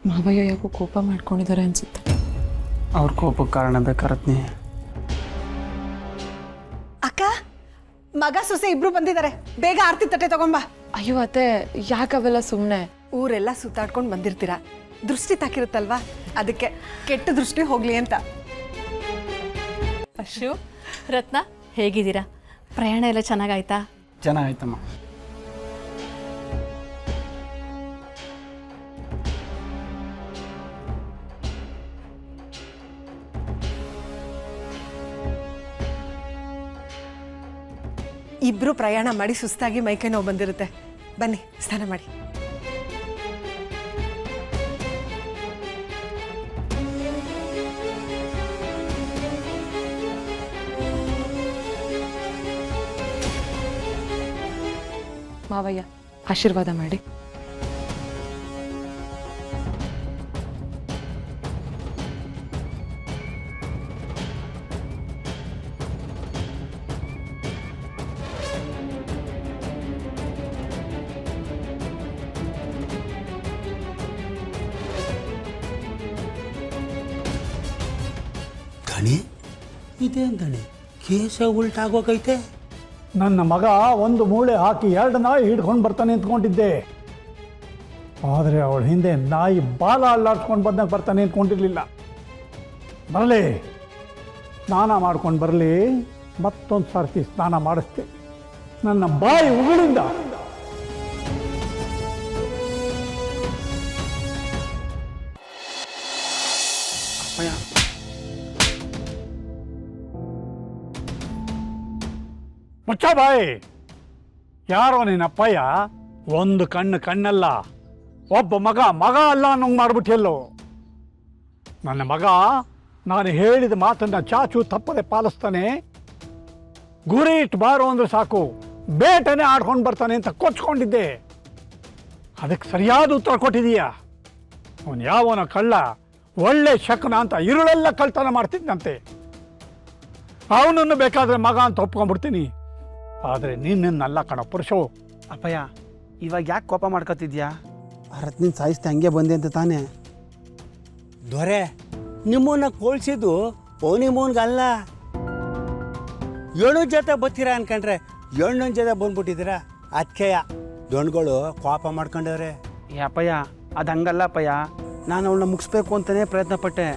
ಮಾವಯ್ಯ ಯಾಕೋ ಕೋಪ ಮಾಡ್ಕೊಂಡಿದ್ದಾರೆ ಅನ್ಸುತ್ತೆ. ಅವ್ರ ಕೋಪಕ್ಕೆ ಕಾರಣ ಬೇಕಾರತ್ನಿ. ಅಕ್ಕ, ಮಗ ಸೊಸೆ ಇಬ್ರು ಬಂದಿದ್ದಾರೆ, ಬೇಗ ಆರ್ತಿ ತಟ್ಟೆ ತಗೊಂಬಾ. ಅಯ್ಯೋ ಅತ್ತೆ, ಯಾಕವೆಲ್ಲ ಸುಮ್ಮನೆ? ಊರೆಲ್ಲ ಸುತ್ತಾಡ್ಕೊಂಡು ಬಂದಿರ್ತೀರಾ, ದೃಷ್ಟಿ ತಾಕಿರುತ್ತಲ್ವಾ, ಅದಕ್ಕೆ ಕೆಟ್ಟ ದೃಷ್ಟಿ ಹೋಗ್ಲಿ ಅಂತ. ಅಶು, ರತ್ನ, ಹೇಗಿದ್ದೀರಾ? ಪ್ರಯಾಣ ಎಲ್ಲ ಚೆನ್ನಾಗಾಯ್ತಾ? ಚೆನ್ನಾಗಾಯ್ತಮ್ಮ. ಇಬ್ರು ಪ್ರಯಾಣ ಮಾಡಿ ಸುಸ್ತಾಗಿ ಮೈಕೈ ನೋವು ಬಂದಿರುತ್ತೆ. ಬನ್ನಿ ಸ್ನಾನ ಮಾಡಿ. ಮಾವಯ್ಯ ಆಶೀರ್ವಾದ ಮಾಡಿ. ದಣಿ ಇದೇನು ದಣಿ ಕೇಶ ಉಲ್ಟಾಗೋಗೈತೆ. ನನ್ನ ಮಗ ಒಂದು ಮೂಳೆ ಹಾಕಿ 2 ನಾಯಿ ಹಿಡ್ಕೊಂಡು ಬರ್ತಾನೆ ನಿಂತ್ಕೊಂಡಿದ್ದೆ, ಆದರೆ ಅವಳ ಹಿಂದೆ ನಾಯಿ ಬಾಲ ಅಲ್ಲಾಡ್ಸ್ಕೊಂಡು ಬಂದಾಗ ಬರ್ತಾನೆ ನಿಂತ್ಕೊಂಡಿರ್ಲಿಲ್ಲ. ಬರಲಿ, ಸ್ನಾನ ಮಾಡ್ಕೊಂಡು ಬರಲಿ, ಮತ್ತೊಂದು ಸರ್ತಿ ಸ್ನಾನ ಮಾಡಿಸ್ತೆ ನನ್ನ ಬಾಯಿ ಉಗುಳಿಂದ. ಮುಚ್ಚ ಬಾಯಿ. ಯಾರೋ ನಿನ್ನಪ್ಪಯ್ಯ ಒಂದು ಕಣ್ಣಲ್ಲ, ಒಬ್ಬ ಮಗ ಅಲ್ಲ ಅನ್ನೋಂಗೆ ಮಾಡ್ಬಿಟ್ಟಿಯಲ್ಲೋ. ನನ್ನ ಮಗ ನಾನು ಹೇಳಿದ ಮಾತನ್ನು ಚಾಚು ತಪ್ಪದೆ ಪಾಲಿಸ್ತಾನೆ. ಗುರಿ ಇಟ್ಟು ಬಾರೋ ಅಂದ್ರೆ ಸಾಕು, ಬೇಟನೆ ಆಡ್ಕೊಂಡು ಬರ್ತಾನೆ ಅಂತ ಕೊಚ್ಕೊಂಡಿದ್ದೆ. ಅದಕ್ಕೆ ಸರಿಯಾದ ಉತ್ತರ ಕೊಟ್ಟಿದೀಯ. ಅವನು ಯಾವನ ಕಳ್ಳ, ಒಳ್ಳೆ ಶಕನ ಅಂತ ಇರುಳೆಲ್ಲ ಕಳ್ತನ ಮಾಡ್ತಿದ್ದಂತೆ. ಅವನನ್ನು ಬೇಕಾದರೆ ಮಗ ಅಂತ ಒಪ್ಕೊಂಡ್ಬಿಡ್ತೀನಿ, ಆದರೆ ನಿನ್ನಲ್ಲ ಕಣ ಪುರುಷೋ. ಅಪ್ಪಯ್ಯ, ಇವಾಗ ಯಾಕೆ ಕೋಪ ಮಾಡ್ಕೊತಿದ್ಯಾ? ಆ ರತ್ನಿನ ಸಾಯಿಸ್ತೆ ಹಂಗೆ ಬಂದೆ ಅಂತ ತಾನೇ? ದೊರೆ, ನಿಮ್ಮನ್ನ ಕೋಲ್ಸಿದ್ದು ಪೌನಿಮೋನ್ಗಲ್ಲ. 7 ಜೊತೆ ಬರ್ತೀರಾ ಅನ್ಕೊಂಡ್ರೆ 11 ಜೊತೆ ಬಂದ್ಬಿಟ್ಟಿದ್ದೀರಾ. ಅದಕ್ಕೆಯ ದೊಣ್ಣಗಳು ಕೋಪ ಮಾಡ್ಕೊಂಡವ್ರೆ. ಏ ಅಪ್ಪಯ್ಯ, ಅದು ಹಂಗಲ್ಲ ಅಪ್ಪಯ್ಯ. ನಾನು ಅವಳನ್ನ ಮುಗಿಸ್ಬೇಕು ಅಂತಲೇ ಪ್ರಯತ್ನ ಪಟ್ಟೆ.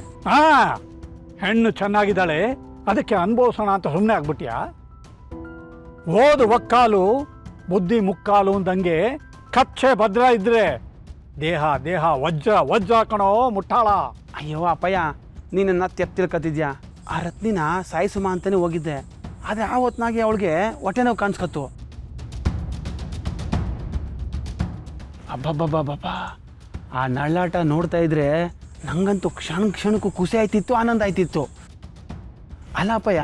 ಹೆಣ್ಣು ಚೆನ್ನಾಗಿದ್ದಾಳೆ, ಅದಕ್ಕೆ ಅನುಭವಿಸೋಣ ಅಂತ ಸುಮ್ಮನೆ ಆಗ್ಬಿಟ್ಯಾ? ಓದು ಒಕ್ಕಾಲು ಬುದ್ಧಿ ಮುಕ್ಕಾಲು ಅಂದಂಗೆ ಕಚ್ಚೆ ಭದ್ರ ಇದ್ರೆ ದೇಹ ವಜ್ರ ಕಣೋ ಮುಟ್ಟಾಳ. ಅಯ್ಯೋ ಅಪ್ಪಯ್ಯ, ನೀನನ್ನ ತಿಳ್ಕೊತಿದ್ಯಾ? ಆ ರತ್ನಿನ ಸಾಯಿಸುಮ ಅಂತಲೇ ಹೋಗಿದ್ದೆ, ಆದರೆ ಆ ಹೊತ್ನಾಗೆ ಅವಳಿಗೆ ಹೊಟ್ಟೆ ನೋವು ಕಾಣಿಸ್ಕತ್ತು. ಅಬ್ಬಬ್ಬಬ್ಬಬ್ಬ, ಆ ನಳ್ಳಾಟ ನೋಡ್ತಾ ಇದ್ರೆ ನಂಗಂತೂ ಕ್ಷಣಕ್ಕೂ ಖುಷಿ ಆಯ್ತಿತ್ತು, ಆನಂದ ಆಯ್ತಿತ್ತು. ಅಲ್ಲ ಅಪ್ಪಯ್ಯ,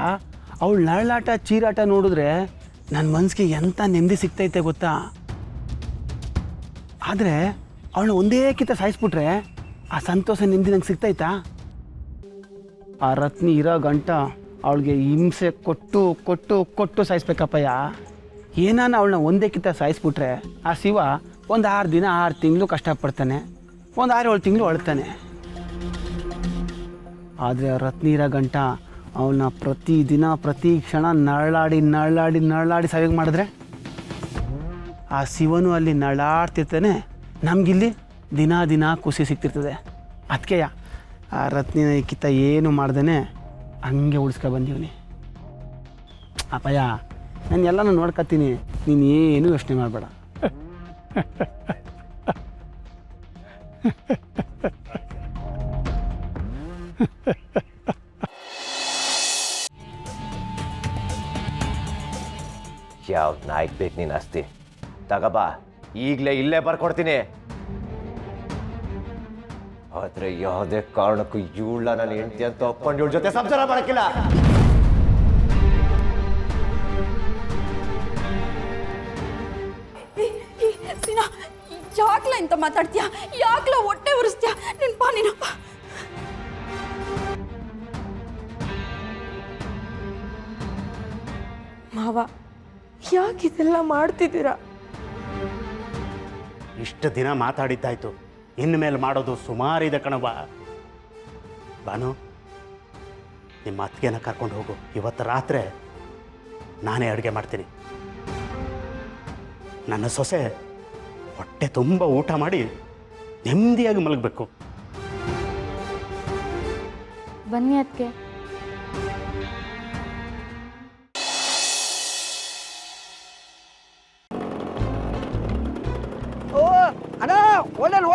ಅವಳು ನಳ್ಳಾಟ ಚೀರಾಟ ನೋಡಿದ್ರೆ ನನ್ನ ಮನಸ್ಸಿಗೆ ಎಂಥ ನೆಮ್ಮದಿ ಸಿಗ್ತೈತೆ ಗೊತ್ತಾ? ಆದರೆ ಅವಳನ್ನ ಒಂದೇ ಕಿತ್ತ ಸಾಯಿಸ್ಬಿಟ್ರೆ ಆ ಸಂತೋಷ ನೆಮ್ಮದಿ ನಂಗೆ ಸಿಗ್ತೈತಾ? ಆ ರತ್ನಿ ಇರೋ ಗಂಟ ಅವಳಿಗೆ ಹಿಂಸೆ ಕೊಟ್ಟು ಸಾಯಿಸ್ಬೇಕಪ್ಪಯ್ಯ. ಏನಾನ ಅವಳನ್ನ ಒಂದೇ ಕಿತ್ತ ಸಾಯಿಸ್ಬಿಟ್ರೆ ಆ ಶಿವ ಒಂದು 6 ದಿನ 6 ತಿಂಗಳು ಕಷ್ಟಪಡ್ತಾನೆ, ಒಂದು 6-7 ತಿಂಗಳು ಅಳ್ತಾನೆ. ಆದರೆ ಆ ರತ್ನಿ ಇರೋ ಗಂಟ ಅವನ್ನ ಪ್ರತಿದಿನ ಪ್ರತಿ ಕ್ಷಣ ನರಳಾಡಿ ಸಾವಿಗೆ ಮಾಡಿದ್ರೆ ಆ ಶಿವನು ಅಲ್ಲಿ ನರಳಾಡ್ತಿರ್ತಾನೆ, ನಮಗಿಲ್ಲಿ ದಿನ ಖುಷಿ ಸಿಗ್ತಿರ್ತದೆ. ಅದಕ್ಕೆ ಆ ರತ್ನಿನ ಕಿತ್ತ ಏನು ಮಾಡ್ದೇ ಹಂಗೆ ಉಳಿಸ್ಕೊ ಬಂದೀವನಿ. ಅಪ್ಪಯ್ಯ, ನಾನು ಎಲ್ಲನೂ ನೋಡ್ಕೊತೀನಿ, ನೀನು ಏನೂ ಯೋಚನೆ ಮಾಡಬೇಡ. ಯಾವ್ದು ನಾಯ್ಕ್ ಬೇಕು ನೀನು ಅಸ್ತಿ ತಗಬಾ, ಈಗಲೇ ಇಲ್ಲೇ ಬರ್ಕೊಡ್ತೀನಿ. ಆದರೆ ಯಾವುದೇ ಕಾರಣಕ್ಕೂ ಇವಳ ನನ್ನ ಹೆಂಡತಿ ಅಂತ ಒಪ್ಕೊಂಡು ಇವಳ ಜೊತೆ ಸಂಸಾರ ಮಾಡಕ್ಕಿಲ್ಲ. ಯಾಕ್ಲ ಇಂತ ಮಾತಾಡ್ತೀಯ? ಯಾಕ್ಲ ಹೊಟ್ಟೆ ಉರಿಸ್ತೀಯ? ನೀನಪ್ಪ ಮಾವ, ಯಾಕಿದೆಲ್ಲ ಮಾಡ್ತಿದ್ದೀರಾ? ಇಷ್ಟು ದಿನ ಮಾತಾಡಿದ್ದಾಯ್ತು, ಇನ್ಮೇಲೆ ಮಾಡೋದು ಸುಮಾರಿದೆ ಕಣವ್ವ. ಬಾನು, ನಿಮ್ಮ ಅತ್ತಿಗೆನ ಕರ್ಕೊಂಡು ಹೋಗು. ಇವತ್ತು ರಾತ್ರಿ ನಾನೇ ಅಡುಗೆ ಮಾಡ್ತೀನಿ. ನನ್ನ ಸೊಸೆ ಹೊಟ್ಟೆ ತುಂಬ ಊಟ ಮಾಡಿ ನೆಮ್ಮದಿಯಾಗಿ ಮಲಗಬೇಕು. ಬನ್ನಿ ಅದಕ್ಕೆ. ಓ ಅಣ್ಣ, ಓಲ್ಡನ್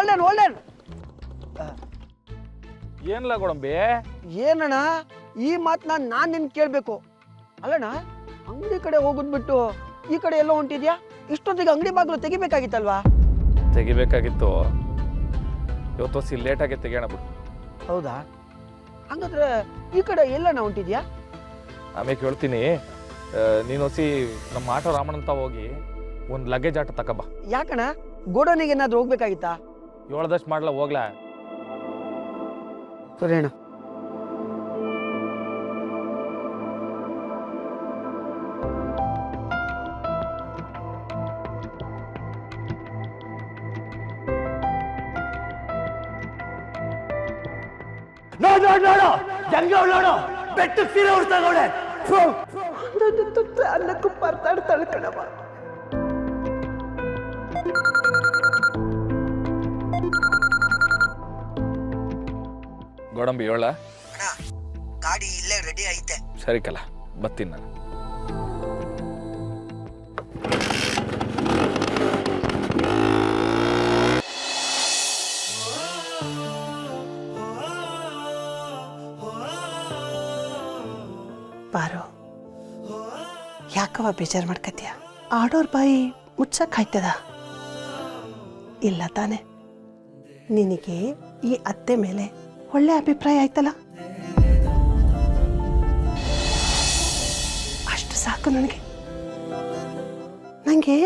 ಏನ್ಲ ಗೋಡಂಬಿ? ಏನಣ್ಣ ಈ ಮಾತನ್ನ ನಾನು ನಿನ್ ಕೇಳಬೇಕು. ಅಲ್ಲಣ್ಣ, ಅಂಗಡಿ ಕಡೆ ಹೋಗೋದ್ ಬಿಟ್ಟು ಈ ಕಡೆ ಎಲ್ಲೋ ಹೊಂಟಿದ್ಯಾ? ಇಷ್ಟೊತ್ತಿಗೆ ಅಂಗಡಿ ಬಾಗಿಲು ತೆಗಿಬೇಕಾಗಿತ್ತಲ್ವಾ? ತೆಗಿಬೇಕಾಗಿತ್ತು, ಇವತ್ತು ಹೊಸಿ ಲೇಟಾಗಿ ತೆಗಿಯೋಣ ಬಿಡು. ಹೌದಾ? ಹಂಗಾದ್ರೆ ಈ ಕಡೆ ಎಲ್ಲಣ್ಣ ಹೊಂಟಿದ್ಯಾ? ಆಮೇಲೆ ಹೇಳ್ತೀನಿ. ನೀನು ಹೊಸಿ ನಮ್ಮ ಆಟೋ ರಾಮಣ್ಣಂತ ಹೋಗಿ ಒಂದು ಲಗೇಜ್ ಆಟೋ ತಕಬ. ಯಾಕಣ್ಣ, ಗೋಡನಿಗೆ ಏನಾದ್ರು ಹೋಗ್ಬೇಕಾಗಿತ್ತಾ? ಏಳ್ದಷ್ಟು ಮಾಡ್ಲ ಹೋಗ್ಲಾ? ಸರಿ ಅಣ್ಣ. ನೋಡು ಹೆಂಗೆ ನೋಡು, ಬೆಟ್ಟ ಸೀರೆ ಉಡ್ತಾಗವಳೆ. ಅನ್ನಕ್ಕೂ ಪರ್ತಾಡ್ತಾಳೆ ಕಣವ. ಗೋಡಂಬಿ ಹೇಳ. ಗಾಡಿ ಇಲ್ಲೇ ರೆಡಿ ಐತೆ. ಸರಿ ಕಲ, ಬರ್ತೀನಿ ನಾನು. ಬಾರೋ, ಯಾಕವ ಬೇಜಾರು ಮಾಡ್ಕತ್ಯ? ಆಡೋರ್ ಬಾಯಿ ಮುಚ್ಚಕ್ಕಾಯ್ತದ? ಇಲ್ಲ ತಾನೆ? ನಿನಗೆ ಈ ಅತ್ತೆ ಮೇಲೆ ಒಳ್ಳೆ ಅಭಿಪ್ರಾಯ ಆಯ್ತಲ್ಲ, ಅಷ್ಟು ಸಾಕು ನನಗೆ. ನನಗೆ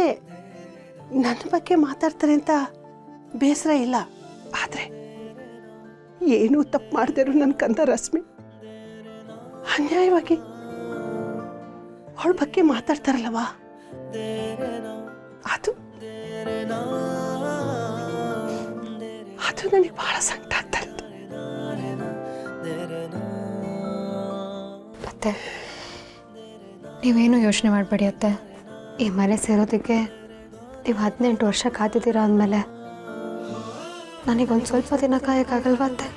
ನನ್ನ ಬಗ್ಗೆ ಮಾತಾಡ್ತಾರೆ ಅಂತ ಬೇಸರ ಇಲ್ಲ, ಆದರೆ ಏನೂ ತಪ್ಪು ಮಾಡದಿರು ನನ್ನ ಕಂದ ರಶ್ಮಿ ಅನ್ಯಾಯವಾಗಿ ಅವಳ ಬಗ್ಗೆ ಮಾತಾಡ್ತಾರಲ್ಲವಾ, ಅದು ನನಗೆ ಬಹಳ ಸಂಕಟ ಆಗ್ತಾ ಇತ್ತು. ಅತ್ತೆ, ನೀವೇನು ಯೋಚನೆ ಮಾಡಬೇಡಿ ಅತ್ತೆ. ಈ ಮನೆ ಸೇರೋದಕ್ಕೆ ನೀವು 18 ವರ್ಷ ಕಾದಿದ್ದೀರಾ ಅಂದಮೇಲೆ ನನಗೊಂದು ಸ್ವಲ್ಪ ದಿನ ಕಾಯಕ್ಕಾಗಲ್ವಾ ಅತ್ತೆ?